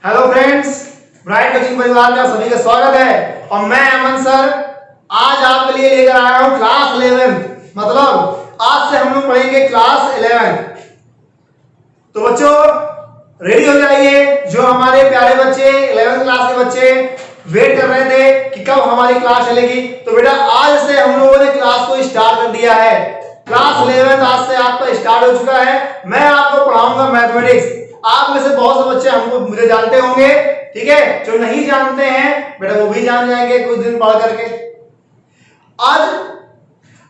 Hello friends, bright coaching परिवार में आप सभी का स्वागत है और मैं अमन सर आज आपके लिए लेकर आया हूं क्लास 11। मतलब आज से हम लोग पढ़ेंगे क्लास 11। तो बच्चों रेडी हो जाइए। जो हमारे प्यारे बच्चे 11th क्लास के बच्चे वेट कर रहे थे कि कब हमारी क्लास चलेगी, तो बेटा आज से हम लोगों ने क्लास को स्टार्ट कर दिया है। क्लास 11 आज से आपका स्टार्ट हो चुका है। मैं आपको पढ़ाऊंगा मैथमेटिक्स। आप में से बहुत से बच्चे हमको मुझे जानते होंगे, ठीक है। जो नहीं जानते हैं बेटा वो भी जान जाएंगे कुछ दिन पढ़ करके। आज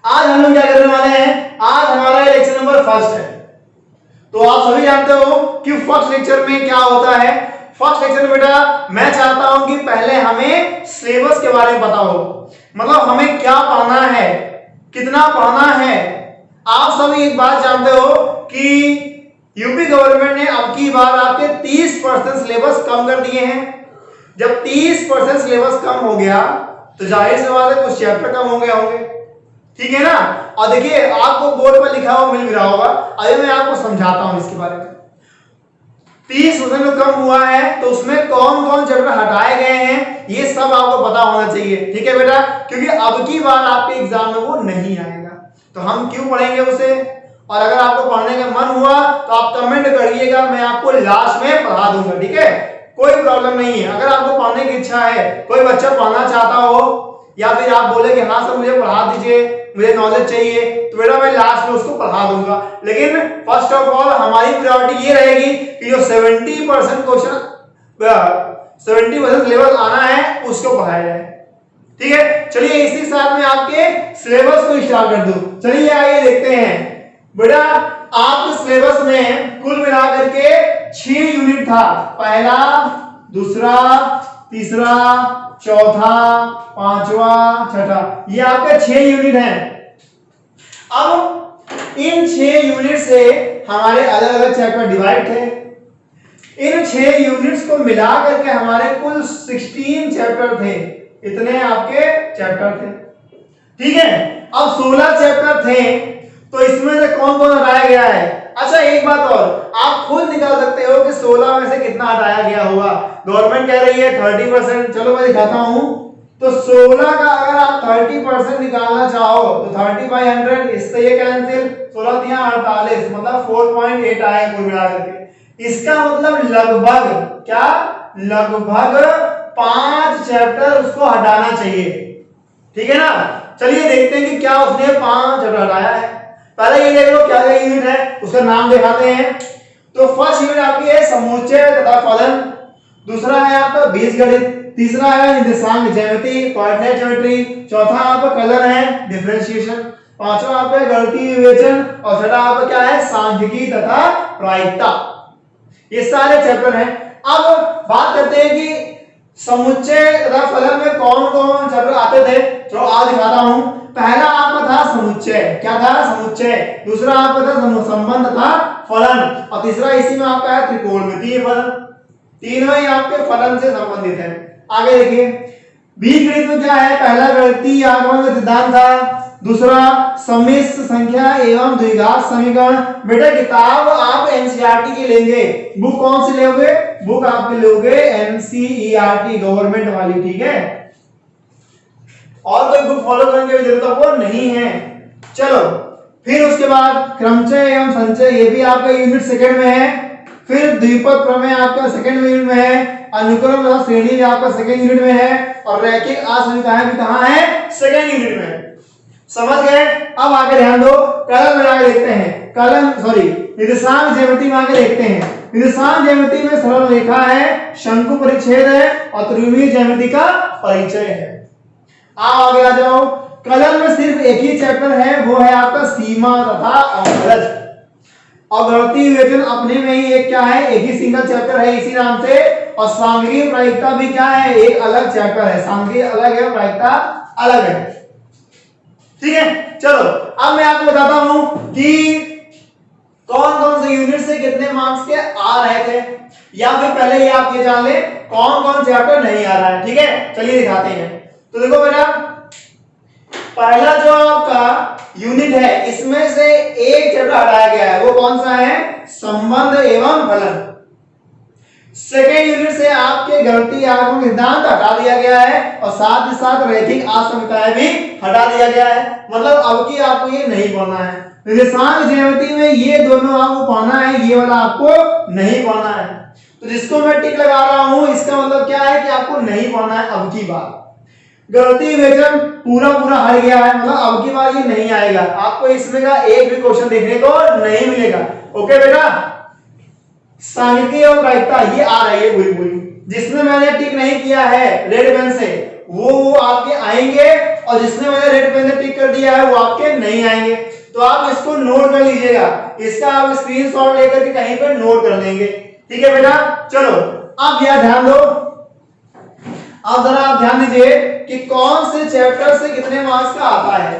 आज हम लोग क्या करने वाले हैं, आज हमारा लेक्चर नंबर फर्स्ट है। तो आप सभी जानते हो कि फर्स्ट लेक्चर में क्या होता है। फर्स्ट लेक्चर में बेटा मैं चाहता हूं कि पहले हमें सिलेबस के बारे में पता हो, मतलब हमें क्या पढ़ना है, कितना पढ़ना है। आप सभी एक बात जानते हो कि यूपी गवर्नमेंट ने अब की बार आपके 30% सिलेबस कम कर दिए हैं। जब 30% सिलेबस कम हो गया तो जाहिर सी बात है कुछ चैप्टर कम हो गए होंगे, ठीक है ना। और देखिए आपको बोर्ड पर लिखा हुआ मिल भी रहा होगा, अभी मैं आपको समझाता हूं इसके बारे में। 30% कम हुआ है तो उसमें कौन कौन चैप्टर हटाए गए हैं ये सब आपको पता होना चाहिए, ठीक है बेटा। क्योंकि अब की बार आपके एग्जाम में वो नहीं आएगा, तो हम क्यों पढ़ेंगे उसे। और अगर आपको पढ़ने का मन हुआ तो आप कमेंट करिएगा, मैं आपको लास्ट में पढ़ा दूंगा, ठीक है। कोई प्रॉब्लम नहीं है। अगर आपको पढ़ने की इच्छा है, कोई बच्चा पढ़ना चाहता हो या फिर आप बोले कि हाँ सर मुझे पढ़ा दीजिए, मुझे नॉलेज चाहिए, तो बेटा मैं लास्ट में उसको पढ़ा दूंगा। लेकिन फर्स्ट ऑफ ऑल हमारी प्रायोरिटी ये रहेगी कि जो 70% क्वेश्चन 70% सिलेबस आना है उसको पढ़ाया जाए, ठीक है। चलिए इसी साथ में आपके सिलेबस को स्टार्ट कर दूं। चलिए आइए देखते हैं बेटा। आपके सिलेबस में कुल मिलाकर के 6 यूनिट था। पहला, दूसरा, तीसरा, चौथा, पांचवा, छठा, ये आपके 6 यूनिट हैं। अब इन 6 यूनिट से हमारे अलग अलग चैप्टर डिवाइड थे। इन 6 यूनिट्स को मिला करके हमारे कुल 16 चैप्टर थे। इतने आपके चैप्टर थे, ठीक है। अब 16 चैप्टर थे तो इसमें से कौन कौन हटाया गया है। अच्छा एक बात और, आप खुद निकाल सकते हो कि 16 में से कितना हटाया गया होगा। गवर्नमेंट कह रही है 30%, चलो मैं दिखाता हूं। तो 16 का अगर आप 30% निकालना चाहो तो 30/100, इससे ये कैंसिल, 16 दिया 48, मतलब 4.8 आए कुल मिला करके। इसका मतलब लगभग क्या, लगभग 5 चैप्टर उसको हटाना चाहिए, ठीक है ना। चलिए देखते हैं कि क्या उसने 5 चैप्टर हटाया है। पहले ये देख लो क्या क्या यूनिट है, उसका नाम दिखाते हैं। तो फर्स्ट यूनिट आपकी है समुच्चय तथा फलन, दूसरा है आपका बीजगणित, तीसरा है निर्देशांक ज्यामिति, कोऑर्डिनेट ज्योमेट्री, चौथा आपका कलर है डिफरेंशिएशन, पांचवा आपका गणितीय विवेचन और छठा आपका क्या है सांख्यिकी तथा प्रायिकता। ये सारे चैप्टर हैं। अब बात करते हैं कि समुच्चय तथा फलन में कौन कौन चैप्टर आते थे, जो आज दिखाता हूं। पहला आपका था समुच्चय, क्या था समुच्चय, दूसरा आपका था संबंध था फलन, और तीसरा इसी में आपका है त्रिकोणमितीय फलन। तीनों ही आपके फलन से संबंधित है। आगे देखिए बीजगणित में क्या है, पहला गणितीय आगमन का सिद्धांत था, दूसरा सम्मिश्र संख्या एवं द्विघात समीकरण। बेटा किताब आप एनसीईआरटी की लेंगे, बुक कौन सी लोगे, बुक आप लोगे एनसीईआरटी गवर्नमेंट वाली, ठीक है। और कोई बुक फॉलो करने की जरूरत आपको नहीं है। चलो फिर उसके बाद क्रमचय एवं संचय, ये भी आपका यूनिट सेकंड में है। फिर द्विपद प्रमेय आपका सेकंड यूनिट में है, अनुक्रम तथा श्रेणी भी आपका सेकंड यूनिट में है, और रैखिक असमीकरण भी कहां है, सेकंड यूनिट में। समझ गए। अब आगे ध्यान दो, कलम में आगे देखते हैं, कलम सॉरी निर्देशांक ज्यामिति में आगे देखते हैं। निर्देशांक ज्यामिति में सरल रेखा है, शंकु परिच्छेद है और त्रिकोणीय ज्यामिति का परिचय है। आगे आ जाओ, कलम में सिर्फ एक ही चैप्टर है, वो है आपका सीमा तथा अवकलज। और गणितीय विवेचन अपने में ही एक क्या है, एक ही सिंगल चैप्टर है इसी नाम से। और सांख्यिकी प्रायिकता भी क्या है, एक अलग चैप्टर है। सांख्यिकी अलग है, प्रायिकता अलग है, ठीक है। चलो अब मैं आपको बताता हूं कि कौन कौन से यूनिट से कितने मार्क्स के आ रहे थे, या फिर पहले ही आप ये जान ले कौन कौन चैप्टर नहीं आ रहा है, ठीक है। चलिए दिखाते हैं। तो देखो बेटा पहला जो आपका यूनिट है इसमें से एक चैप्टर हटाया गया है, वो कौन सा है, संबंध एवं फलन। सेकेंड यूनिट से आपके गणितीय आगम सिद्धांत हटा दिया गया है और साथ ही साथ रैखिक आसंख्याएं भी हटा दिया गया है। मतलब अब की आपको ये नहीं पढ़ना है। निर्देशांक ज्यामिति में ये दोनों आपको पढ़ना है, ये वाला आपको नहीं पढ़ना है। तो जिसको मैं टिक लगा रहा हूं इसका मतलब क्या है कि आपको नहीं पढ़ना है अब की बार। गणितीय विवेचन पूरा हट गया है, मतलब अब की बार ये नहीं आएगा, आपको इसमें का एक भी क्वेश्चन देखने को नहीं मिलेगा। ओके बेटा, सांख्यिकी और प्रायिकता ये आ रही है पूरी, जिसमें मैंने टिक नहीं किया है रेड पेन से वो आपके आएंगे, और जिसने मैंने रेड पेन से टिक कर दिया है वो आपके नहीं आएंगे। तो आप इसको नोट कर लीजिएगा, इसका आप स्क्रीनशॉट लेकर के कहीं पर नोट कर लेंगे। ठीक है बेटा, चलो अब यह ध्यान दो, अब जरा आप ध्यान दीजिए कि कौन से चैप्टर से कितने मार्क्स का आता है।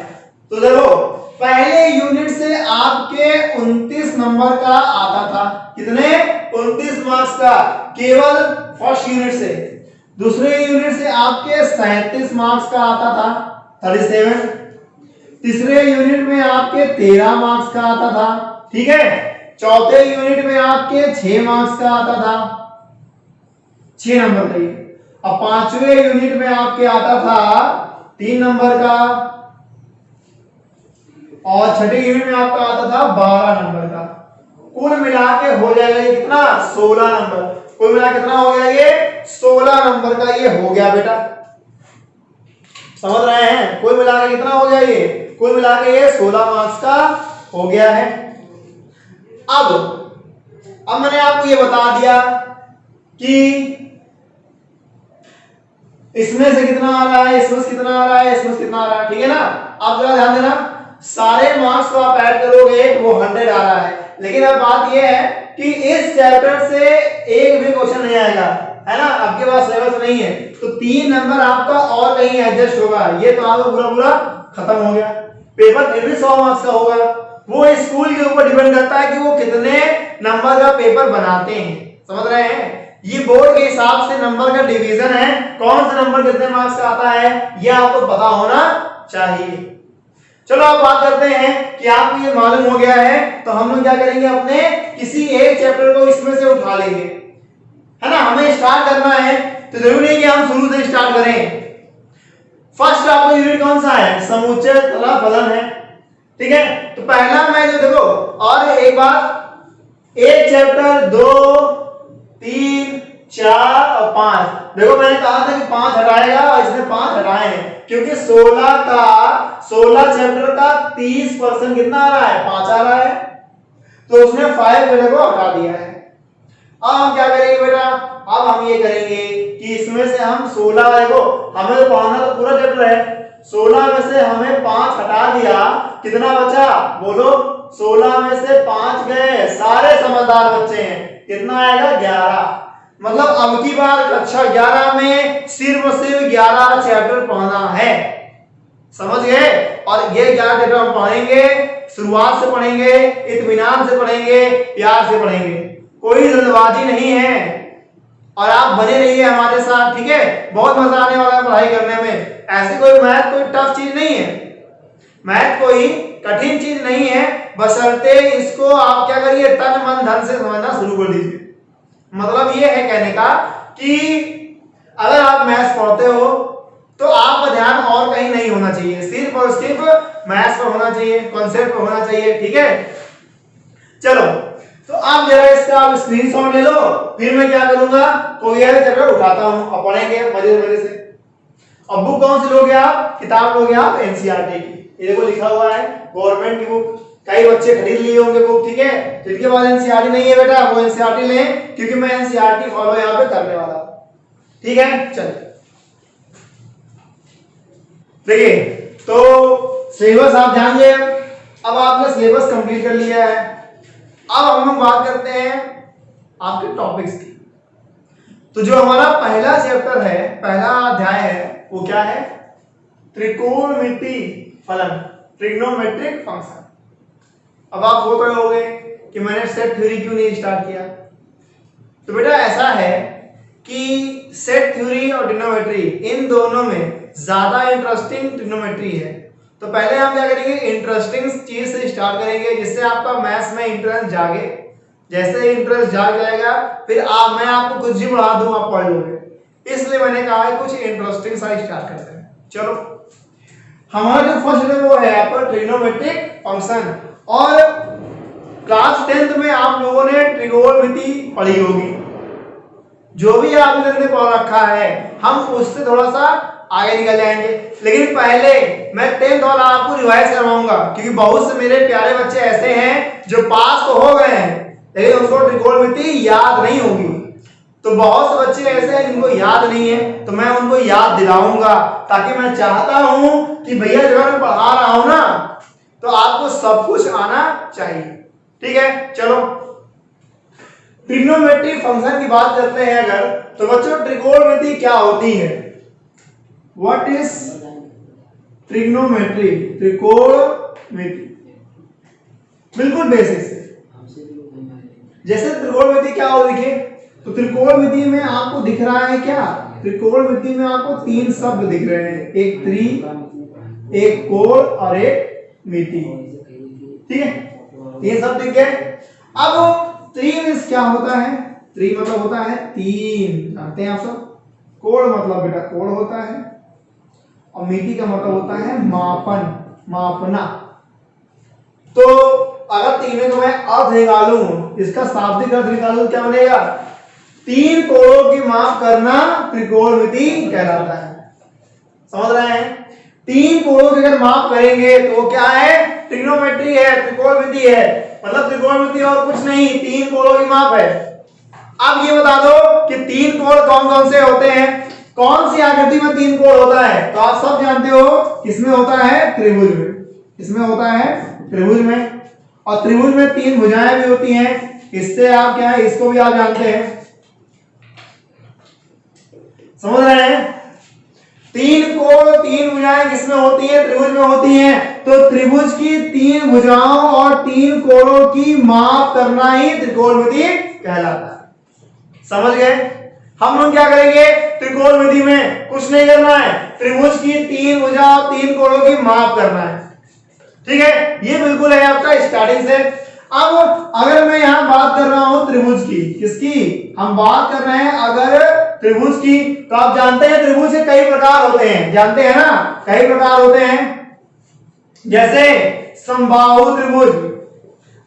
तो देखो पहले यूनिट से आपके 29 नंबर का आता था, कितने 29 मार्क्स का केवल फर्स्ट यूनिट से। दूसरे यूनिट से आपके 37 मार्क्स का आता था 37। तीसरे यूनिट में आपके 13 मार्क्स का आता था, ठीक है। चौथे यूनिट में आपके 6 मार्क्स का आता था, 6 नंबर का। अब पांचवें यूनिट में आपके आता था 3 नंबर का, और छठे यूनिट में आपका आता था 12 नंबर का। कुल मिला के हो जाएगा ये कितना, 16 नंबर। कुल मिला कितना हो गया ये, 16 नंबर का ये हो गया बेटा, समझ रहे हैं। कुल मिला के कितना हो गया ये, कुल मिला के ये 16 मार्क्स का हो गया है। अब मैंने आपको ये बता दिया कि इसमें से कितना आ रहा है, इसमें से कितना आ रहा है, इसमें से कितना आ रहा है, ठीक है ना। अब जरा ध्यान देना, सारे मार्क्स को आप ऐड करोगे वो 100 आ रहा है। लेकिन अब बात ये है कि इस चैप्टर से एक भी क्वेश्चन नहीं आएगा, है ना। आपके पास सिलेबस नहीं है तो 3 नंबर आपका और कहीं एडजस्ट होगा, ये तो आपका पूरा खत्म हो गया। पेपर फिर भी 100 मार्क्स का होगा, वो स्कूल के ऊपर डिपेंड करता है कि वो कितने नंबर का पेपर बनाते हैं, समझ रहे हैं। ये बोर्ड के हिसाब से नंबर का डिवीजन है, कौन सा नंबर कितने मार्क्स का आता है ये आपको पता होना चाहिए। चलो अब बात करते हैं कि आपको ये मालूम हो गया है तो हम लोग क्या करेंगे, अपने किसी एक चैप्टर को इसमें से उठा लेंगे, है ना। हमें स्टार्ट करना है तो जरूरी नहीं कि हम शुरू से स्टार्ट करें। फर्स्ट आपका यूनिट कौन सा है, समुच्चय तथा फलन है, ठीक है। तो पहला मैं जो देखो, और एक बात, एक चैप्टर 2 3 4 और 5, देखो मैंने कहा था कि 5 हटाएगा और इसने 5 हटाए हैं, क्योंकि 16 चैप्टर का 30% कितना आ रहा है, 5 आ रहा है, तो उसने 5 मेरे को हटा दिया है। अब हम क्या करेंगे बेटा, अब हम ये करेंगे कि इसमें से हम 16, देखो हमें तो पढ़ना तो पूरा चैप्टर है, 16 में से हमें 5 हटा दिया, कितना बचा बोलो, 16 में से 5 गए, सारे समझदार बच्चे हैं, कितना आएगा 11। मतलब अब की बार कक्षा 11 में सिर्फ 11 चैप्टर पढ़ना है, समझ गए। और ये 11 चैप्टर हम पढ़ेंगे, शुरुआत से पढ़ेंगे, इत्मीनान से पढ़ेंगे, प्यार से पढ़ेंगे, कोई जल्दबाजी नहीं है। और आप बने रहिए हमारे साथ, ठीक है। बहुत मजा आने वाला है पढ़ाई करने में। ऐसे कोई मैथ कोई टफ चीज नहीं है, मैथ कोई कठिन चीज नहीं है, बशर्ते इसको आप क्या करिए, तन मन धन से समझना शुरू कर दीजिए। मतलब ये है कहने का कि अगर आप मैथ्स पढ़ते हो तो आपका ध्यान और कहीं नहीं होना चाहिए, सिर्फ और सिर्फ मैथ्स पर होना चाहिए, कॉन्सेप्ट पर होना चाहिए, ठीक है। चलो तो आप जरा इसका आप स्क्रीनशॉट ले लो, फिर मैं क्या करूंगा, कोई एक चैप्टर उठाता हूं और पढ़ेंगे मजे से। अब बुक कौन सी लोगे आप, किताब लोगे आप एनसीईआरटी की, ये देखो लिखा हुआ है गवर्नमेंट की बुक, कई बच्चे खरीद लिए होंगे बुक, ठीक है। जिनके पास एनसीईआरटी नहीं है बेटा वो एनसीईआरटी लें, क्योंकि मैं एनसीईआरटी फॉलो यहां पे करने वाला हूं, ठीक है। चलिए देखिए, तो सिलेबस आप जानिए, अब आपने सिलेबस कंप्लीट कर लिया है। अब हम लोग बात करते हैं आपके टॉपिक्स की। तो जो हमारा पहला चैप्टर है, पहला अध्याय है, वो क्या है, त्रिकोणमिति फलन, ट्रिग्नोमेट्रिक फंक्शन। अब आप सोच रहे होंगे कि मैंने सेट थ्योरी क्यों नहीं स्टार्ट किया। तो बेटा ऐसा है कि सेट थ्योरी और ट्रिग्नोमेट्री इन दोनों में ज्यादा इंटरेस्टिंग ट्रिग्नोमेट्री है। तो पहले हम क्या करेंगे, इंटरेस्टिंग चीज से स्टार्ट करेंगे, जिससे आपका मैथ्स में इंटरेस्ट जागे। जैसे इंटरेस्ट जाग जाएगा फिर मैं आपको कुछ भी पढ़ा दूं आप पढ़ लोगे, इसलिए मैंने कहा है कुछ इंटरेस्टिंग सा स्टार्ट करते हैं। चलो हमारा जो फर्स्ट है वो है आपका ट्रिग्नोमेट्रिक फंक्शन। और क्लास 10th में आप लोगों ने त्रिकोणमिति पढ़ी होगी, जो भी आपने पढ़ रखा है हम उससे थोड़ा सा आगे निकल जाएंगे। लेकिन पहले मैं 10th वाला आपको रिवाइज करवाऊंगा, क्योंकि बहुत से मेरे प्यारे बच्चे ऐसे हैं जो पास तो हो गए हैं लेकिन उनको त्रिकोणमिति याद नहीं होगी। तो बहुत से बच्चे ऐसे हैं जिनको याद नहीं है, तो मैं उनको याद दिलाऊंगा, ताकि मैं चाहता हूं कि भैया जब मैं पढ़ा रहा हूं ना तो आपको सब कुछ आना चाहिए। ठीक है, चलो ट्रिग्नोमेट्रिक फंक्शन की बात करते हैं अगर, तो बच्चों त्रिकोणमिति क्या होती है? What is trigonometry? त्रिकोणमिति बिल्कुल बेसिक से। जैसे त्रिकोणमिति क्या हो, देखिए तो त्रिकोणमिति में आपको दिख रहा है क्या? त्रिकोणमिति में आपको तीन शब्द दिख रहे हैं, एक त्रि, एक कोण और एक मिति। ठीक है, तीन शब्द दिख गए। अब त्रि मींस क्या होता है? त्रि मतलब होता है तीन, जानते हैं आप सब। कोण मतलब बेटा कोण होता है, और मिति का मतलब होता है मापन, मापना। तो अगर तीनों को मैं अर्थ निकालूं, इसका शाब्दिक अर्थ निकालूं, क्या बनेगा? तीन कोणों की माप करना त्रिकोणमिति कहलाता है। समझ रहे हैं? तीन कोणों की अगर माप करेंगे तो वो क्या है? ट्रिग्नोमेट्री है, त्रिकोणमिति है। मतलब त्रिकोणमिति और कुछ नहीं, तीन कोणों की माप है। अब ये बता दो कि तीन कोण कौन कौन से होते हैं, कौन सी आकृति में तीन कोण होता है? तो आप सब जानते हो किसमें होता है? त्रिभुज में। किसमें होता है? त्रिभुज में। और त्रिभुज में तीन भुजाएं भी होती हैं, इससे आप क्या है, इसको भी आप जानते हैं। समझ रहे हैं? तीन कोण तीन भुजाएं किसमें होती हैं? त्रिभुज में होती हैं। तो त्रिभुज की तीन भुजाओं और तीन कोणों की माप करना ही त्रिकोणमिति कहलाता है। समझ गए? हम लोग क्या करेंगे त्रिकोणमिति में? कुछ नहीं करना है, त्रिभुज की तीन भुजा और तीन कोणों की माप करना है। ठीक है, ये बिल्कुल है आपका स्टार्टिंग से। अब अगर मैं यहां बात कर रहा हूं त्रिभुज की, किसकी हम बात कर रहे हैं? अगर त्रिभुज की, तो आप जानते हैं त्रिभुज के कई प्रकार होते हैं, जानते हैं ना? कई प्रकार होते हैं, जैसे समबाहु त्रिभुज।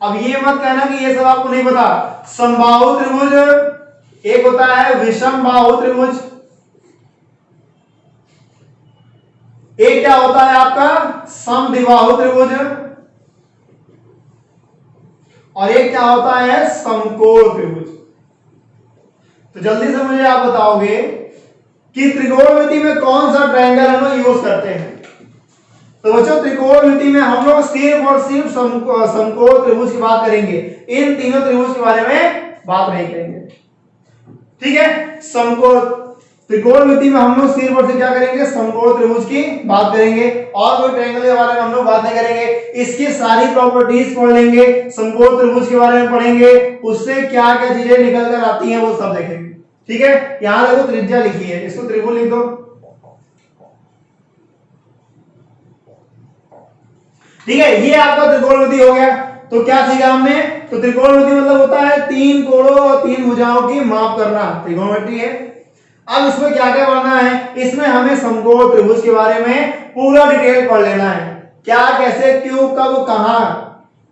अब ये मत कहना कि ये सब आपको नहीं पता। समबाहु त्रिभुज, एक होता है विषम बाहु त्रिभुज, एक क्या होता है आपका समद्विबाहु त्रिभुज, और एक क्या होता है समकोण त्रिभुज। तो जल्दी से मुझे आप बताओगे कि त्रिकोणमिति में कौन सा ट्रायंगल हम लोग यूज करते हैं? तो बच्चों त्रिकोणमिति में हम लोग सिर्फ और सिर्फ समकोण त्रिभुज की बात करेंगे, इन तीनों त्रिभुज के बारे में बात नहीं करेंगे। ठीक है, समकोण त्रिकोणमिति में हम लोग सिर्फ और सिर्फ क्या करेंगे? समकोण त्रिभुज की बात करेंगे, और कोई ट्रायंगल के बारे में हम लोग बात नहीं करेंगे। इसकी सारी प्रॉपर्टीज पढ़ लेंगे, समकोण त्रिभुज के बारे में पढ़ेंगे, उससे क्या क्या चीजें निकल कर आती हैं वो सब देखेंगे। ठीक है, यहां देखो त्रिज्या लिखी है, इसको त्रिभुज लिख दो। ठीक है, ये आपका त्रिकोणमिति हो गया। तो क्या सीखा हमने? तो त्रिकोणमिति मतलब होता है तीन कोणों और तीन भुजाओं की माप करना, त्रिकोणमिति है। अब इसमें क्या क्या पढ़ना है? इसमें हमें समकोण त्रिभुज के बारे में पूरा डिटेल पढ़ लेना है, क्या कैसे क्यों कब कहां।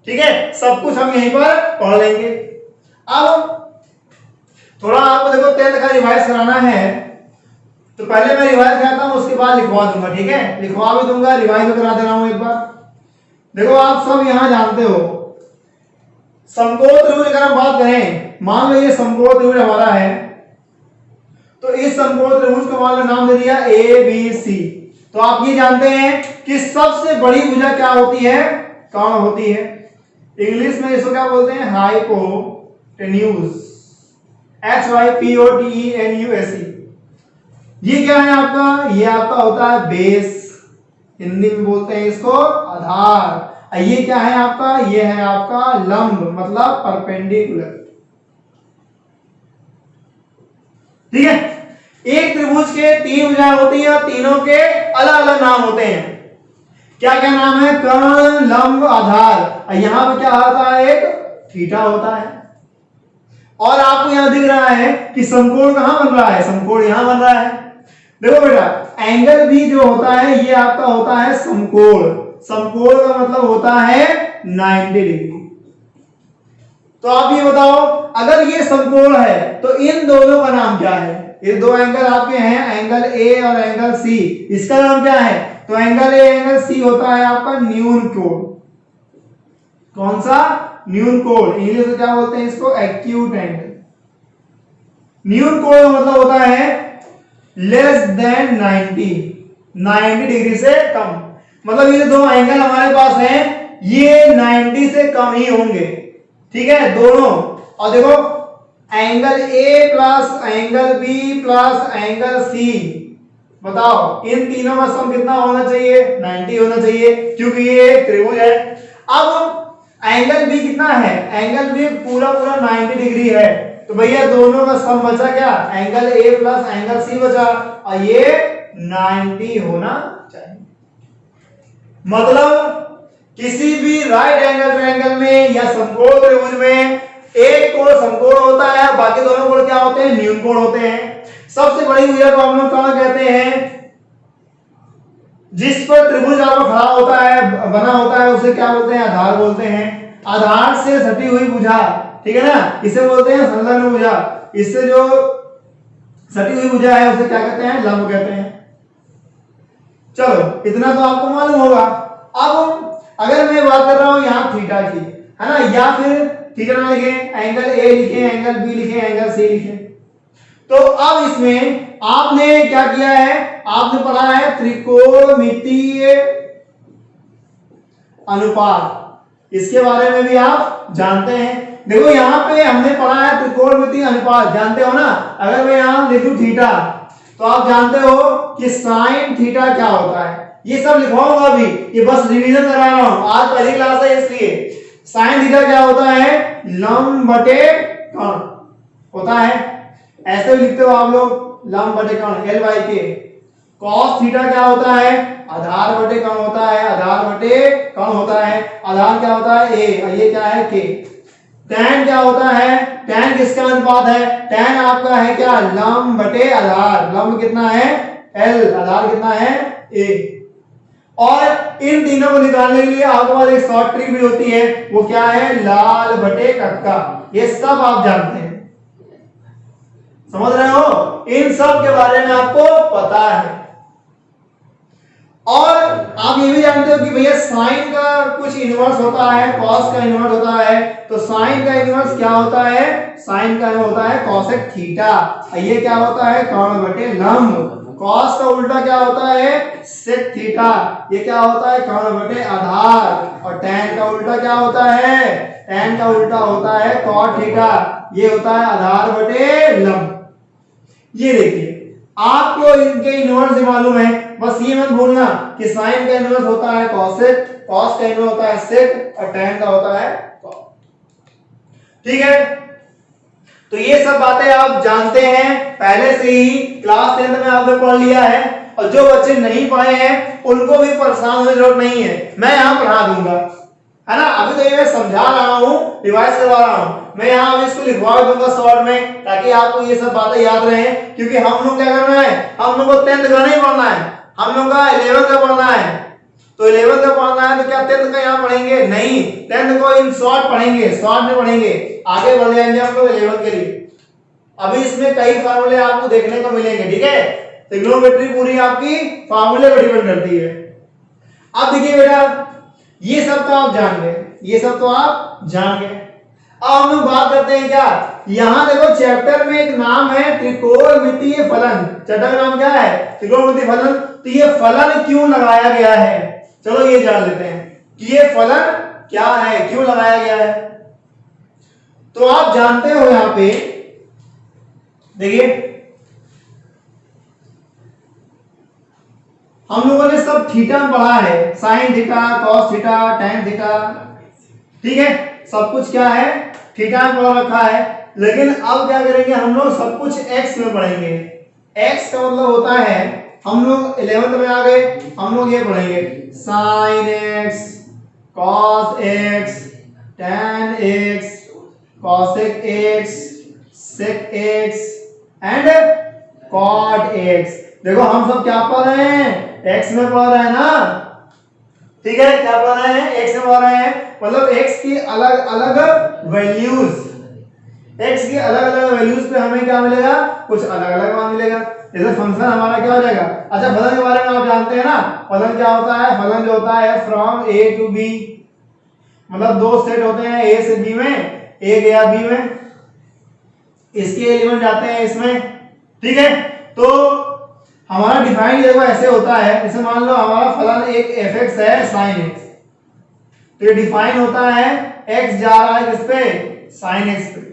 ठीक है, सब कुछ हम यहीं पर पढ़ लेंगे। अब थोड़ा आपको देखो 10th का रिवाइज कराना है, तो पहले मैं रिवाइज कराता हूं, उसके बाद लिखवा दूंगा। ठीक है, लिखवा भी दूंगा, रिवाइज भी करा दे रहा हूं एक बार। देखो आप सब यहां जानते हो समकोण त्रिभुज अगर हम बात करें, मान लो ये समकोण त्रिभुज हमारा है, तो इस समकोण त्रिभुज को मान लो नाम दे दिया ए बी सी। तो आप ये जानते हैं कि सबसे बड़ी भुजा क्या होती है? कौन होती है? इंग्लिश में इसको क्या बोलते हैं? Hypotenuse, HYPOTENUSE। ये क्या है आपका? ये आपका होता है बेस, हिंदी में बोलते हैं इसको आधार। ये क्या है आपका? ये है आपका लंब, मतलब परपेंडिकुलर। ठीक है, एक त्रिभुज के तीन भुजाएं होती हैं, तीनों के अलग अलग नाम होते हैं। क्या क्या नाम है? कर्ण, लंब, आधार। यहां पर क्या होता है? एक थीटा होता है। और आपको यहां दिख रहा है कि समकोण कहां बन रहा है, समकोण यहां बन रहा है। देखो बेटा एंगल भी जो होता है ये आपका होता है समकोण। समकोण का मतलब होता है 90 डिग्री। तो आप ये बताओ अगर ये समकोण है तो इन दोनों का नाम क्या है? ये दो एंगल आपके हैं, एंगल ए और एंगल सी, इसका नाम क्या है? तो एंगल ए एंगल सी होता है आपका न्यून कोण। कौन सा? न्यून कोण। इंग्लिश में क्या बोलते हैं इसको? Acute angle. न्यून कोण का मतलब होता है लेस देन 90 डिग्री से कम। मतलब ये दो एंगल हमारे पास हैं ये 90 से कम ही होंगे, ठीक है दोनों। और देखो angle A plus angle B plus angle C, बताओ इन तीनों का सम कितना होना चाहिए? 90 होना चाहिए, क्योंकि ये एक त्रिभुज है। अब एंगल बी कितना है? एंगल बी पूरा 90 डिग्री है, तो भैया दोनों का सम बचा क्या? Angle A plus angle C बचा, और ये 90 होना चाहिए। मतलब किसी भी राइट एंगल ट्रायंगल में या समकोण त्रिभुज में एक कोण समकोण होता है, बाकी दोनों कोण क्या होते हैं? न्यून कोण होते हैं। सबसे बड़ी भुजा को हम लोग कहां कहते हैं? जिस पर त्रिभुज आपका खड़ा होता है, बना होता है, उसे क्या बोलते हैं? आधार बोलते हैं। आधार से सटी हुई भुजा, ठीक है ना, इसे बोलते हैं संलग्न भुजा। इससे जो सटी हुई भुजा है उसे क्या कहते हैं? लंब कहते हैं। चलो इतना तो आपको मालूम होगा। अब अगर मैं बात कर रहा हूं यहां थीटा की, है ना, या फिर थीटा ना लिखे, एंगल ए लिखे, एंगल बी लिखे, एंगल सी लिखे, तो अब इसमें आपने क्या किया है? आपने पढ़ा है त्रिकोणमितीय अनुपात, इसके बारे में भी आप जानते हैं। देखो यहां पे हमने पढ़ा है त्रिकोणमितीय अनुपात, जानते हो ना। अगर मैं यहां लिखूं थीटा, तो आप जानते हो कि साइन थीटा क्या होता है। ये सब लिखवाऊंगा अभी, ये बस रिवीजन करा रहा हूं, आज पहली क्लास है इसलिए। साइन थीटा क्या होता है? लंब बटे कोण होता है, ऐसे भी लिखते हो आप लोग, लंब बटे कोण L बाई के। कॉस थीटा क्या होता है? आधार बटे कोण होता है, आधार बटे कोण होता है। आधार क्या होता है? A, और ये क्या है? K। tan क्या होता है? tan किसका अनुपात है? tan आपका है क्या? लंब बटे आधार। लंब कितना है? L, आधार कितना है? A। और इन तीनों को निकालने के लिए आपके पास एक शॉर्ट ट्रिक भी होती है, वो क्या है? लाल बटे कक्का। ये सब आप जानते हैं, समझ रहे हो? इन सब के बारे में आपको पता है। और आप ये भी जानते हो कि भैया साइन का कुछ इनवर्स होता है, कॉस का इनवर्स होता है। तो साइन का इनवर्स क्या होता है? साइन का होता है कोसेक थीटा। ये क्या होता है? कोण बटे लंब। कॉस का उल्टा क्या होता है? Sec theta. ये क्या होता है? कोण बटे आधार। और tan का उल्टा क्या होता है? tan का उल्टा होता है cot थीटा। ये होता है आधार बटे लंब। ये देखिए आपको इनके इनवर्स मालूम है, बस ये मत भूलना कि साइन का इनवर्स होता है कोसेक, कॉस का इनवर्स होता है सेक, और tan का होता है cot। ठीक है, तो ये सब बातें आप जानते हैं पहले से ही, क्लास 10 में आपने पढ़ लिया है। और जो बच्चे नहीं पढ़े हैं उनको भी परेशान होने की जरूरत नहीं है, मैं यहाँ पढ़ा दूंगा, है ना। अभी तो ये मैं समझा रहा हूँ, रिवाइज करवा रहा हूँ, मैं यहाँ अभी इसको लिखवा दूंगा शॉर्ट में, ताकि आपको ये सब बातें याद रहे। क्योंकि हम लोग क्या करना है? हम लोग को 10th का नहीं पढ़ना है, हम लोग का 11th का पढ़ना है। तो 11th का पढ़ना है तो क्या 10th का यहाँ पढ़ेंगे? नहीं, 10th को इन शॉर्ट पढ़ेंगे, शॉर्ट में पढ़ेंगे, आगे बढ़ जाएंगे हम लोग 11th के लिए। अभी इसमें कई फार्मूले आपको देखने को मिलेंगे, ठीक है। ट्रिग्नोमेट्री पूरी आपकी फार्मूले पर डिपेंड करती है। अब देखिए बेटा, ये सब तो आप जान गए, ये सब तो आप जान गए। अब हम लोग बात करते हैं क्या, यहां देखो चैप्टर में एक नाम है त्रिकोणमितीय फलन। चैप्टर का नाम क्या है? त्रिकोणमितीय फलन। तो ये फलन क्यों लगाया गया है, चलो ये जान लेते हैं कि ये फलन क्या है, क्यों लगाया गया है। तो आप जानते हो यहां पे देखिए, हम लोगों ने सब थीटा पढ़ा है, sine theta, cos theta, tan theta, ठीक है, सब कुछ क्या है? थीटा में पढ़ रखा है। लेकिन अब क्या करेंगे हम लोग? सब कुछ एक्स में पढ़ेंगे। एक्स का मतलब होता है, हम लोग 11th में आ गए, हम लोग ये पढ़ेंगे sine x, cos x, tan x, cosec x, sec x and cot x। देखो हम सब क्या पढ़ रहे हैं, x में पढ़ रहे हैं ना, ठीक है, क्या पढ़ रहे हैं, x में पढ़ रहे हैं, मतलब x की अलग अलग वैल्यूज, x की अलग अलग वैल्यूज पे हमें क्या मिलेगा, कुछ अलग अलग मान मिलेगा। जैसे फंक्शन हमारा क्या हो जाएगा, अच्छा फलन के बारे में आप जानते हैं ना, फलन क्या होता है, फलन जो होता है फ्रॉम a टू b, मतलब दो सेट होते हैं a से b में, a गया b में, इसके एलिमेंट जाते हैं इसमें, ठीक है। तो हमारा डिफाइन देखो ऐसे होता है, जैसे मान लो हमारा फलन एक fx है sin x, तो ये डिफाइन होता है x जा रहा है किस पे, sin x पे,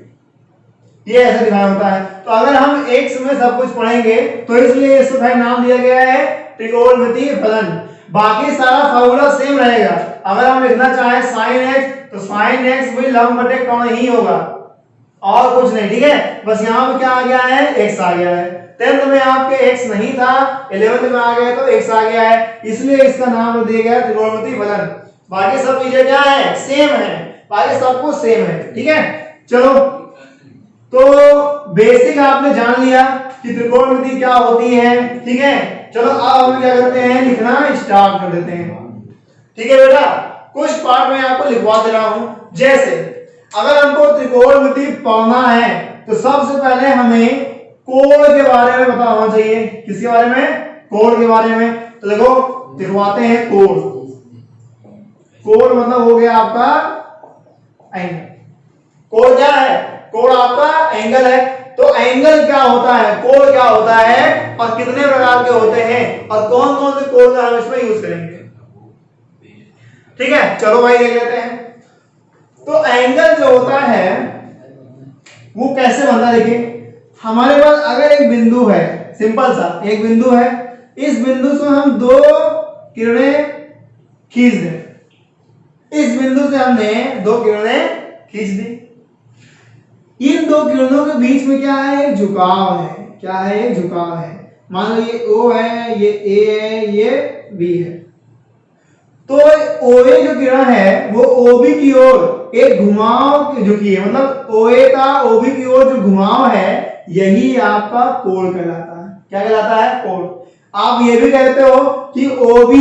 ये ऐसे डिफाइन होता है। तो अगर हम x में सब कुछ पढ़ेंगे तो इसलिए इसको भाई नाम दिया गया है त्रिकोणमितीय फलन। बाकी सारा फार्मूला सेम रहेगा, अगर हम लिखना चाहें sin x तो sin x भी लंब बटे कर्ण ही होगा और कुछ नहीं, ठीक है। बस यहाँ पे क्या आ गया है, x आ गया है। 10th में आपके x नहीं था, 11th में आ गया तो x आ गया है, इसलिए इसका नाम दिया गया त्रिकोणमितीय फलन। बाकी सब चीजें क्या है, सेम है, बाकी सब कुछ सेम है, ठीक है। चलो तो बेसिक आपने जान लिया कि त्रिकोणमिति क्या होती है, ठीक है। चलो अब हम क्या करते हैं, लिखना स्टार्ट कर देते हैं, ठीक है बेटा। कुछ पार्ट में आपको लिखवा दे रहा हूं, जैसे अगर हमको त्रिकोणमिति पढ़ना है तो सबसे पहले हमें कोण के बारे में पता होना चाहिए। किसके बारे में, कोण के बारे में। तो देखो लिखवाते हैं कोण, कोण मतलब हो गया आपका एंगल। कोण क्या है, कोण आपका एंगल है। तो एंगल क्या होता है, कोण क्या होता है और कितने प्रकार के होते हैं और कौन कौन से कोण का हम इसमें यूज करेंगे, ठीक है। चलो भाई देख लेते हैं। तो एंगल जो होता है वो कैसे बनता है, देखिए हमारे पास अगर एक बिंदु है, सिंपल सा एक बिंदु है, इस बिंदु से हम दो किरणें खींच दें, इस बिंदु से हमने दो किरणें खींच दी, इन दो किरणों के बीच में क्या है, एक झुकाव है। क्या है, एक झुकाव है। मान लो ये O है, ये A है, ये B है। तो OA जो किरण है वो OB की ओर एक घुमाव झुकी है, मतलब OA का OB की ओर जो घुमाव है यही आपका कोण कहलाता है। क्या कहलाता है, कोण। आप ये भी कहते हो कि OB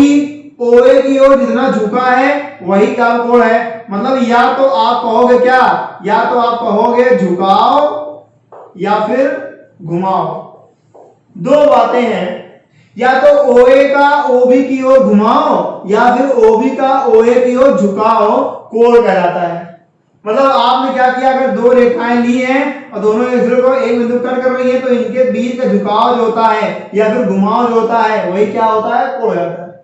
OA की ओर जितना झुका है वही क्या कोण है। मतलब या तो आप कहोगे क्या, या तो आप कहोगे झुकाव या फिर घुमाव, दो बातें हैं। या तो OA का OB की ओर घुमाव या फिर OB का OA की ओर झुकाव कोण कहलाता है। मतलब आपने क्या किया, अगर दो रेखाएं ली हैं और दोनों एक दूसरे को एक बिंदु कट कर रही हैं तो इनके बीच का झुकाव जो होता है या फिर घुमाव जो होता है वही क्या होता है, कोण होता है,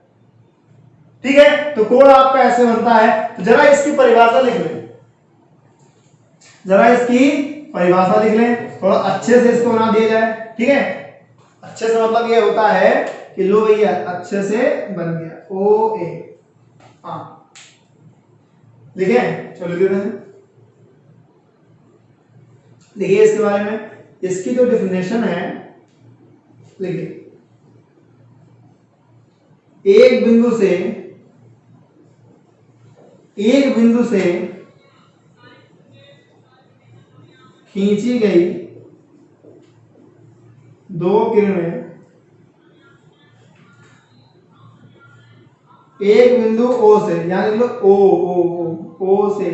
ठीक है। तो कोण आपका ऐसे बनता है। तो जरा इसकी परिभाषा लिख लें, जरा इसकी परिभाषा लिख लें, थोड़ा अच्छे से इसको बना दिया जाए, ठीक है। अच्छे से मतलब ये होता है कि लो भैया अच्छे से बन गया OA, हाँ लिखे, चलो लिख रहे हैं। देखिए इसके बारे में, इसकी जो डेफिनेशन है लिखिए, एक बिंदु से खींची गई दो किरणें एक बिंदु O से, यानी लो O से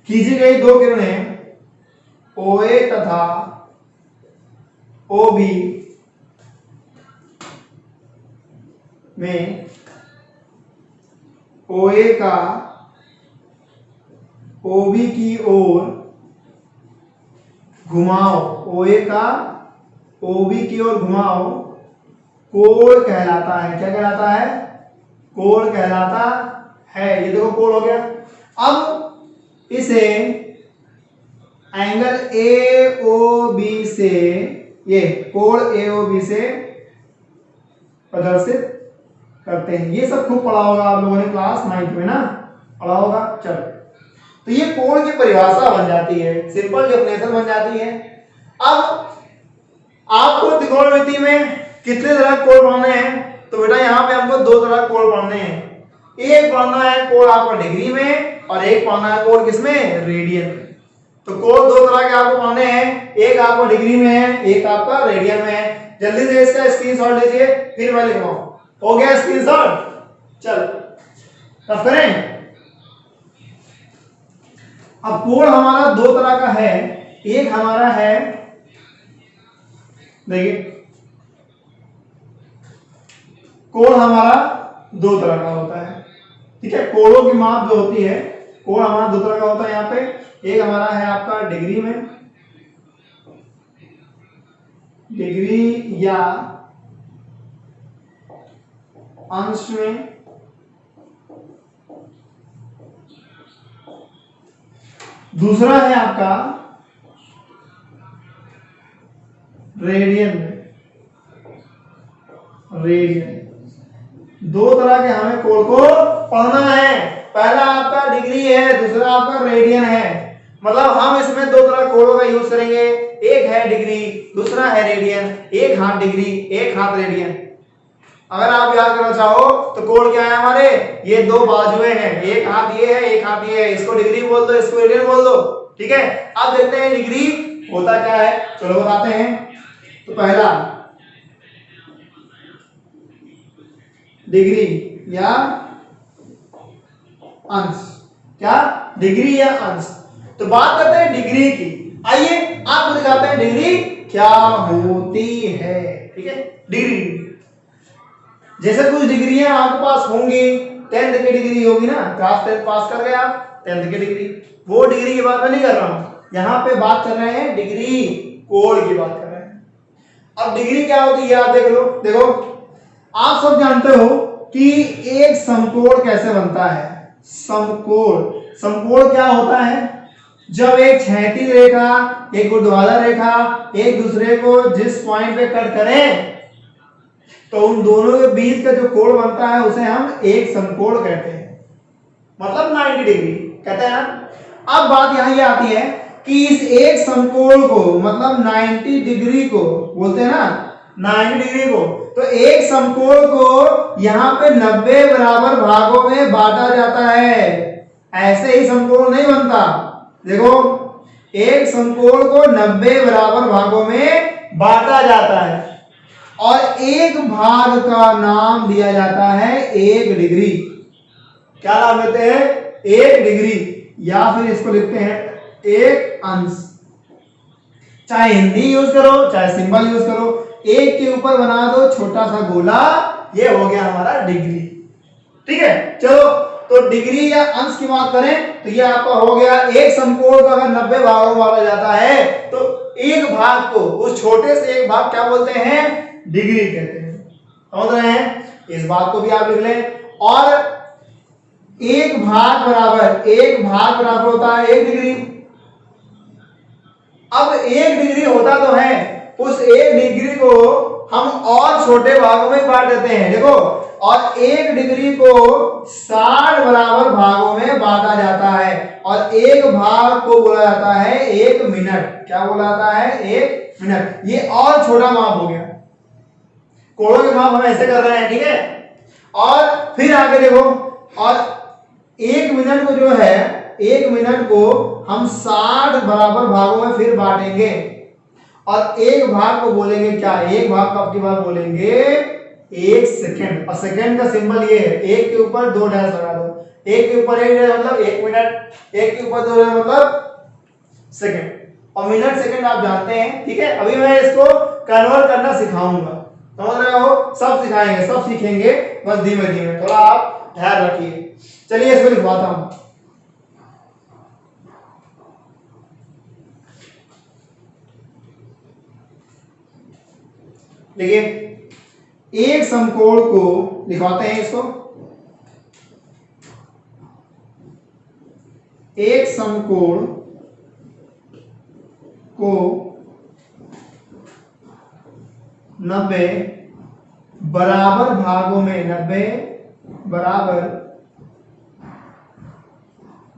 खींची गई दो किरणें OA तथा OB में OA का OB की ओर घुमाव, OA का OB की ओर घुमाव कोण कहलाता है। क्या कहलाता है, कोण कहलाता है। ये देखो कोण हो गया। अब इसे एंगल AOB से, ये कोण AOB से प्रदर्शित करते हैं। ये सब खूब पढ़ा होगा आप लोगों ने क्लास 9 में ना, पढ़ा होगा। चलो तो ये कोण की परिभाषा बन जाती है, सिंपल डेफिनेशन बन जाती है। अब आपको त्रिकोणमिति में कितने तरह के कोण पढ़ने हैं, तो बेटा यहाँ पे हमको दो तरह के कोण पढ़ने हैं। एक पढ़ना है कोण आपका डिग्री में और एक पढ़ना है कोण किसमें, रेडियन में, तो कोण दो तरह के आपको पढ़ने हैं, एक आपको डिग्री में है, एक आपका रेडियन में है। जल्दी से इसका स्क्रीनशॉट लीजिए, फिर मैं लिखवाऊं। हो गया स्क्रीनशॉट? चल अब करें। अब कोण हमारा दो तरह का है, एक हमारा है, देखिए कोण हमारा दो तरह का होता है, ठीक है। कोणों की माप जो होती है, कोण हमारा दो तरह का होता है। यहाँ पे एक हमारा है आपका डिग्री में, डिग्री या अंश में, दूसरा है आपका रेडियन में, रेडियन। दो तरह के हमें कोण को पढ़ना है, पहला आपका डिग्री है, दूसरा आपका रेडियन है। मतलब हम इसमें दो तरह कोणों का यूज करेंगे, एक है डिग्री, दूसरा है रेडियन। एक हाथ डिग्री, एक हाथ रेडियन। अगर आप याद करना चाहो तो कोण क्या है हमारे, ये दो बाजुएं हैं, एक हाथ ये है, एक हाथ ये है। इसको डिग्री बोल दो, इसको रेडियन बोल दो, ठीक है। अब देखते हैं डिग्री होता क्या है, चलो बताते हैं। तो पहला डिग्री या अंश, क्या डिग्री या अंश। तो बात करते हैं डिग्री की। आइए आपको दिखाते हैं डिग्री क्या होती है, ठीक है। डिग्री, जैसे कुछ डिग्रियां आपके पास होंगी, 10th की डिग्री होगी ना, क्लास 10 पास कर गए आप, 10th की डिग्री। वो डिग्री की बात मैं नहीं कर रहा हूं, यहां पे बात कर रहे हैं डिग्री कोण की बात कर रहे हैं। अब डिग्री क्या होती है आप देख लो। देखो आप सब जानते हो कि एक समकोण कैसे बनता है। समकोण, समकोण क्या होता है, जब एक क्षैतिज रेखा, एक ऊर्ध्वाधर रेखा एक दूसरे को जिस पॉइंट पे कट करें, तो उन दोनों के बीच का जो कोण बनता है उसे हम एक समकोण कहते हैं, मतलब 90 डिग्री कहते हैं। अब बात यहां ये आती है कि इस एक समकोण को, मतलब 90 डिग्री को बोलते हैं ना, 90 डिग्री को, तो एक समकोण को यहां पे 90 बराबर भागों में बांटा जाता है। ऐसे ही समकोण नहीं बनता। देखो एक समकोण को 90 बराबर भागों में बांटा जाता है और एक भाग का नाम दिया जाता है एक डिग्री। क्या नाम लेते हैं, एक डिग्री, या फिर इसको लिखते हैं एक अंश। चाहे हिंदी यूज करो चाहे सिंबल यूज करो, एक के ऊपर बना दो छोटा सा गोला, ये हो गया हमारा डिग्री, ठीक है। चलो तो डिग्री या अंश की बात करें तो ये आपका हो गया, एक समकोण को अगर 90 भागों में बांटा जाता है तो एक भाग को, उस छोटे से एक भाग क्या बोलते हैं, डिग्री कहते हैं। समझ रहे हैं, इस बात को भी आप लिख लें। और एक भाग बराबर होता है एक डिग्री। अब एक डिग्री होता तो है, उस एक डिग्री को हम और छोटे भागों में बांट देते हैं। देखो, और एक डिग्री को 60 बराबर भागों में बांटा जाता है और एक भाग को बोला जाता है एक मिनट। क्या बोला जाता है, एक मिनट। ये और छोटा माप हो गया, कोणों के माप हम ऐसे कर रहे हैं, ठीक है। और फिर आगे देखो, और एक मिनट को जो है, एक मिनट को हम 60 बराबर भागों में फिर बांटेंगे और एक भाग को बोलेंगे क्या, एक भाग को आपकी बात बोलेंगे एक सेकंड। और सेकंड का सिंबल ये है, एक के ऊपर दो डैश लगा दो, एक के ऊपर एक डैश मतलब एक मिनट, एक के ऊपर दो डैश मतलब सेकंड। और मिनट सेकंड आप जानते हैं, ठीक है। अभी मैं इसको कन्वर्ट करना सिखाऊंगा, समझ रहे हो, सब सिखाएंगे, सब सीखेंगे, बस धीमे धीमे, थोड़ा आप ध्यान रखिए। चलिए इसको लिखवाता हूं। देखिए एक समकोण को लिखवाते हैं, इसको एक समकोण को 90 बराबर भागों में, 90 बराबर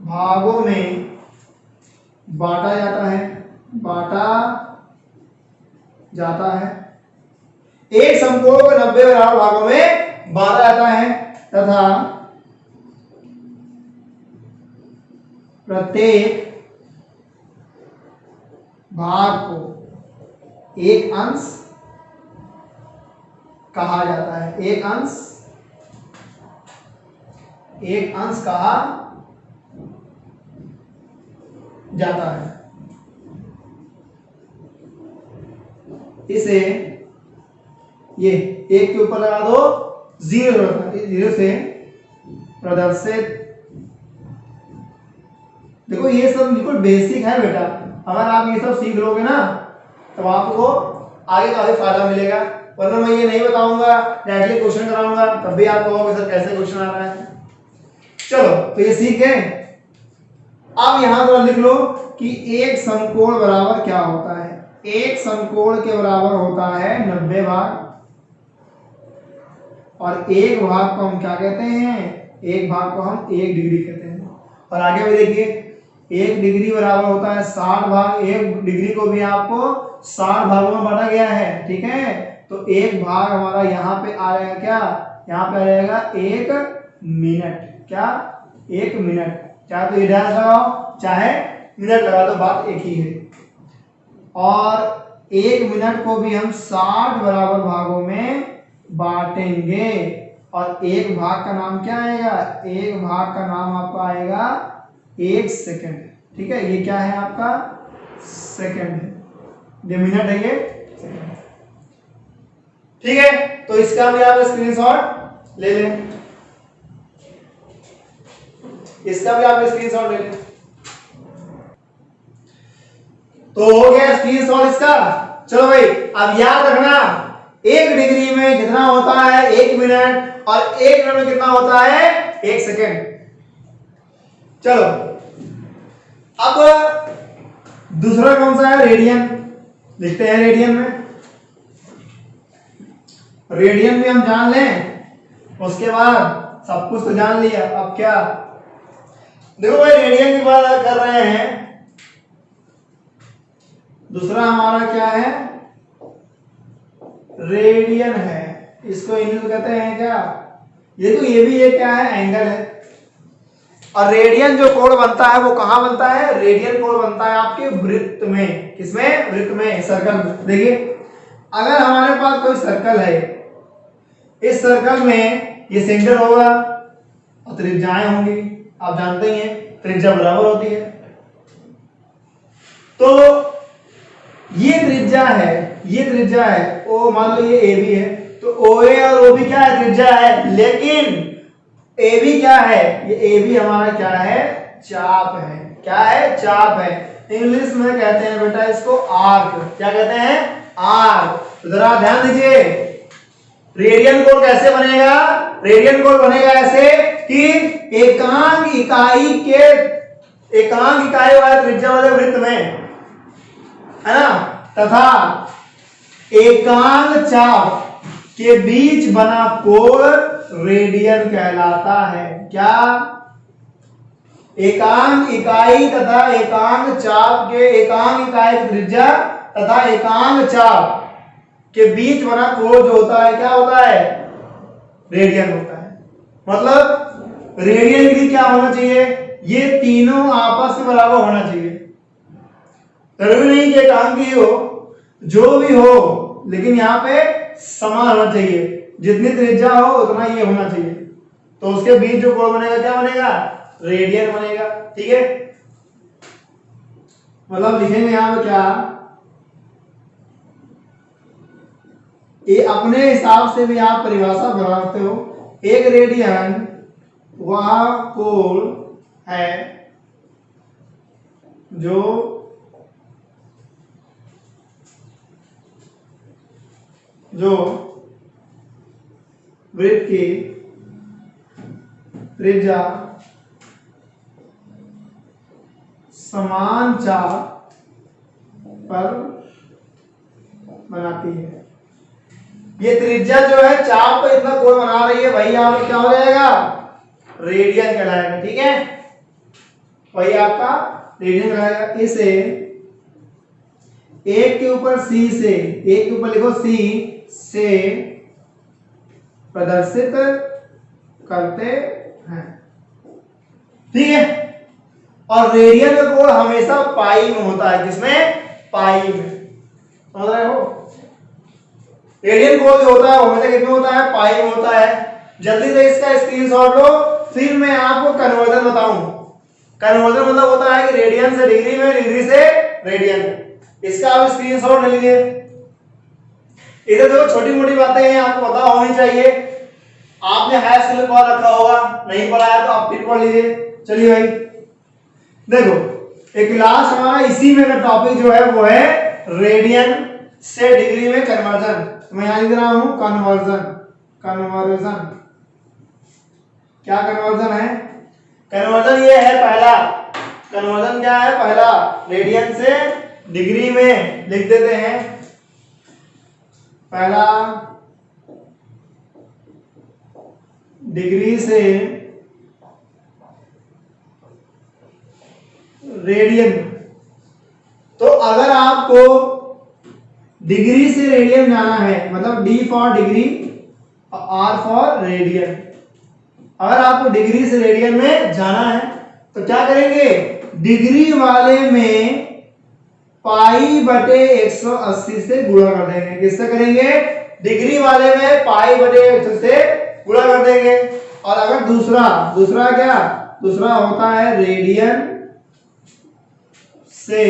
भागों में बांटा जाता है, एक समकोण को 90 बराबर भागों में बांटा जाता है तथा प्रत्येक भाग को एक अंश कहा जाता है, एक अंश कहा जाता है। इसे ये एक के ऊपर लगा दो जीरो, जीरो से प्रदर्शित। देखो ये सब बिल्कुल बेसिक है बेटा, अगर आप ये सब सीख लोगे ना तो आपको आगे काफी फायदा मिलेगा। वरना मैं ये नहीं बताऊंगा, डायरेक्टली क्वेश्चन कराऊंगा, तब भी आप कहोगे सर कैसे क्वेश्चन आ रहा है। चलो तो ये सीख गए। अब यहां पर लिख लो कि एक समकोण बराबर क्या होता है। एक समकोण के बराबर होता है 90 भाग, और एक भाग को हम क्या कहते हैं, एक भाग को हम 1 डिग्री कहते हैं। और आगे भी देखिए 1 डिग्री बराबर होता है 60 भाग। 1 डिग्री को भी आपको 60 भागों में बांटा गया है, ठीक है। तो एक भाग हमारा यहाँ पे आ जाएगा क्या, यहाँ पे आ जाएगा 1 मिनट। क्या, 1 मिनट। चाहे तो ये डैश लगाओ चाहे मिनट लगा दो, बात एक ही है। और 1 मिनट को भी हम 60 बराबर भागों में बांटेंगे, और एक भाग का नाम क्या आएगा, एक भाग का नाम आपका आएगा 1 सेकंड। ठीक है, ये क्या है आपका सेकंड है, ये मिनट है, ये सेकंड। ठीक है, तो इसका भी आप स्क्रीनशॉट ले लें, इसका भी आप स्क्रीनशॉट ले लें। तो हो गया स्क्रीनशॉट इसका। चलो भाई अब याद रखना 1 डिग्री में कितना होता है 1 मिनट, और 1 मिनट में कितना होता है 1 सेकेंड। चलो अब दूसरा कौन सा है, रेडियन। लिखते हैं रेडियन में, रेडियन भी हम जान लें, उसके बाद सब कुछ तो जान लिया। अब क्या, देखो भाई रेडियन की बात कर रहे हैं, दूसरा हमारा क्या है, रेडियन है। इसको इंग्लिश में कहते हैं क्या, ये तो ये भी ये क्या है, एंगल है। और रेडियन जो कोण बनता है वो कहां बनता है, रेडियन कोण बनता है आपके वृत्त में। किसमें, वृत्त में, सर्कल में। देखिए अगर हमारे पास कोई सर्कल है, इस सर्कल में ये सेंटर होगा और त्रिज्याएं होंगी, आप जानते ही हैं त्रिज्या बराबर होती है। तो ये त्रिज्या है, ये त्रिज्या है, ओ मान लो ये ए बी है, तो ओ ए और ओ बी क्या है, त्रिज्या है। लेकिन ए बी क्या है, ये ए बी हमारा क्या है, चाप है। क्या है, चाप है। इंग्लिश में कहते हैं बेटा इसको आर्क। क्या कहते हैं, आर्क। तो जरा ध्यान दीजिए, रेडियन कोण कैसे बनेगा, रेडियन कोण बनेगा ऐसे कि एकांक इकाई वाले त्रिज्या वाले वृत्त में, है ना, तथा एकांक चाप के बीच बना कोण रेडियन कहलाता है। क्या, एकांक इकाई तथा एकांक चाप के, एकांक इकाई त्रिज्या तथा एकांक चाप के बीच बना कोण जो होता है क्या होता है, रेडियन होता है। मतलब रेडियन की क्या होना चाहिए, ये तीनों आपस में बराबर होना चाहिए। जरूरी नहीं कि एकांक ही हो, जो भी हो, लेकिन यहाँ पे समान होना चाहिए। जितनी त्रिज्या हो उतना ये होना चाहिए, तो उसके बीच जो कोण बनेगा क्या बनेगा, रेडियन बनेगा। ठीक है, मतलब लिखेंगे यहां पे क्या, ये अपने हिसाब से भी आप परिभाषा बना सकते हो। एक रेडियन वह कोण है जो वृत्त की त्रिज्या समान चाप पर बनाती है। ये त्रिज्या जो है चाप पर इतना कोण बना रही है, वही यहाँ पे क्या हो जाएगा, रेडियन कहलाएगा। ठीक है, वही आपका रेडियन कहलाएगा। इसे एक के ऊपर सी से, एक के ऊपर लिखो सी से प्रदर्शित करते हैं। ठीक है, और रेडियन का कोण हमेशा पाई में होता है। किसमें, पाई में, समझ रहे हो? रेडियन को जो होता है वो हमेशा कितने होता है, पाई में होता है। जल्दी से इसका स्क्रीनशॉट लो, फिर मैं आपको कन्वर्जन बताऊं। कन्वर्जन मतलब होता है कि रेडियन से डिग्री में, डिग्री से रेडियन। इसका आप स्क्रीनशॉट ले लीजिए। इधर देखो छोटी मोटी बातें हैं, आपको पता होनी चाहिए। आपने हाई स्कूल में पढ़ा रखा होगा, नहीं पढ़ा है तो आप फिर पढ़ लीजिए। चलिए भाई देखो, एक लास्ट हमारा इसी में का टॉपिक जो है वो है रेडियन से डिग्री में कन्वर्जन। मैं यहां लिख रहा हूं कन्वर्जन। कन्वर्जन क्या कन्वर्जन है? कन्वर्जन ये है पहला। कन्वर्जन क्या है? पहला रेडियन से डिग्री में लिख देते हैं। पहला डिग्री से रेडियन। तो अगर आपको डिग्री से रेडियन जाना है, मतलब डी फॉर डिग्री और आर फॉर रेडियन, अगर आपको डिग्री से रेडियन में जाना है तो क्या करेंगे? डिग्री वाले में पाई बटे 180 से गुणा कर देंगे। किससे करेंगे? डिग्री वाले में पाई बटे 180 से गुणा कर देंगे। और अगर दूसरा क्या? दूसरा होता है रेडियन से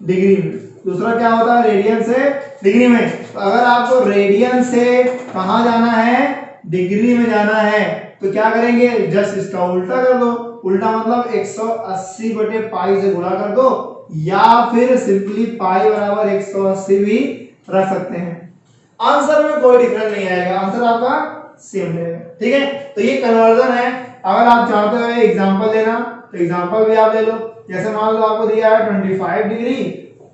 डिग्री में। दूसरा क्या होता है? रेडियन से डिग्री में। तो अगर आपको रेडियन से कहां जाना है? डिग्री में जाना है, तो क्या करेंगे? जस्ट इसका उल्टा कर दो। उल्टा मतलब 180 बटे पाई से गुणा कर दो, या फिर सिंपली पाई बराबर 180 भी रख सकते हैं। आंसर में कोई डिफरेंस नहीं आएगा, आंसर आपका सेम रहेगा। ठीक है, तो ये कन्वर्जन है। अगर आप चाहते हो एग्जांपल लेना तो एग्जांपल भी आप ले लो। जैसे मान लो आपको दिया है 25 डिग्री,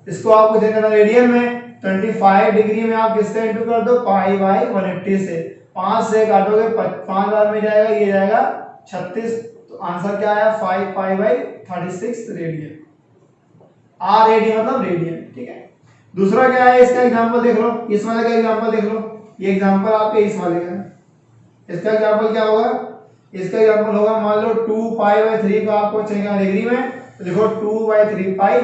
इसको आपको देना रेडियन में। 25 डिग्री में आप किससे इंटू कर दो? पाई बाई 180 से। 5 से काटोगे 5 बार में जाएगा, ये जाएगा 36। तो आंसर क्या आया? 5 pi by 36 radian. R radian मतलब रेडियन। ठीक है, दूसरा क्या है? इसका एग्जांपल देख लो, इस वाले का एग्जांपल देख लो। ये एग्जांपल आपके इस वाले का है। इसका एग्जांपल क्या होगा? इसका एग्जांपल होगा, मान लो 2 पाई बाई 3 को आपको चाहिए डिग्री में, तो देखो 2 बाई 3 पाई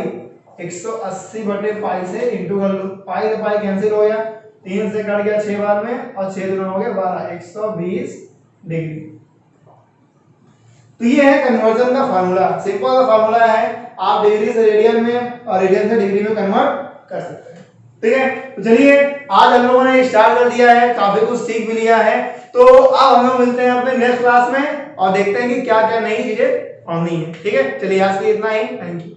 180 बटे पाई से इंटू कर लो। पाई से पाई कैंसिल हो गया, 3 से कट गया 6 बार में, और 6 दूना हो गया 12, 120 डिग्री। तो ये है कन्वर्जन का फार्मूला। सिंपल सा फार्मूला है, आप डिग्री से रेडियन में और रेडियन से डिग्री में कन्वर्ट कर सकते हैं। ठीक है, तो चलिए आज हम लोगों ने स्टार्ट कर दिया है, काफी कुछ सीख भी लिया है। तो अब हम लोग मिलते हैं अपने नेक्स्ट क्लास में और देखते हैं कि क्या क्या नई चीजें पढ़नी है। ठीक है, चलिए आज के लिए इतना ही। Thank you.